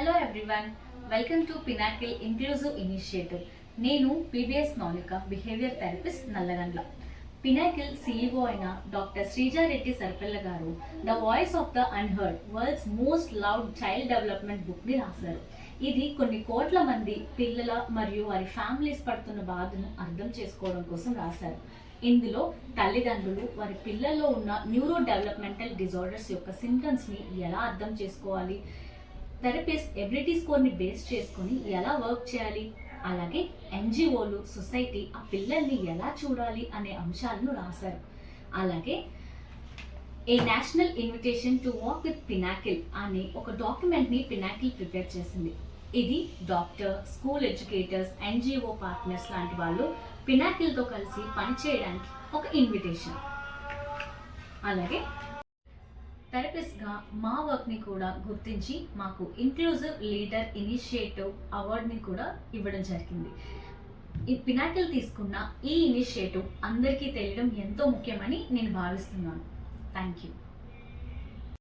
Hello everyone, welcome to Pinnacle inclusive initiative. నేను PBS మౌలిక, behaviour therapist, Nallagandla. Pinnacle CEO అయిన doctor Sreeja Reddy సర్పల్ల గారు the voice of the unheard, world's most loved child development బుక్ని రాశారు. ఇది కొన్ని కోట్ల మంది పిల్లల మరియు వారి ఫ్యామిలీస్ పడుతున్న బాధను అర్థం చేసుకోవడం కోసం రాశారు. ఇందులో తల్లిదండ్రులు వారి పిల్లల్లో ఉన్న న్యూరో డెవలప్మెంటల్ డిజార్డర్స్ యొక్క సింటమ్స్ని ఎలా అర్థం చేసుకోవాలి, థెరపిస్ట్ ఎబిలిటీ స్కోర్ని బేస్ చేసుకొని ఎలా వర్క్ చేయాలి, అలాగే NGOలు, సొసైటీ ఆ పిల్లల్ని ఎలా చూడాలి అనే అంశాలను రాశారు. అలాగే a national invitation to walk with Pinnacle అనే ఒక డాక్యుమెంట్ని పినాకిల్ ప్రిపేర్ చేసింది. ఇది doctor, school educators, NGO partners లాంటి వాళ్ళు పినాకిల్తో కలిసి పనిచేయడానికి ఒక ఇన్విటేషన్. అలాగే థెరపిస్ట్గా మా వర్క్ని కూడా గుర్తించి మాకు ఇంక్లూజివ్ లీడర్ ఇనిషియేటివ్ అవార్డుని కూడా ఇవ్వడం జరిగింది. ఈ పినాకిల్ తీసుకున్న ఈ ఇనిషియేటివ్ అందరికీ తెలియడం ఎంతో ముఖ్యమని నేను భావిస్తున్నాను. Thank you.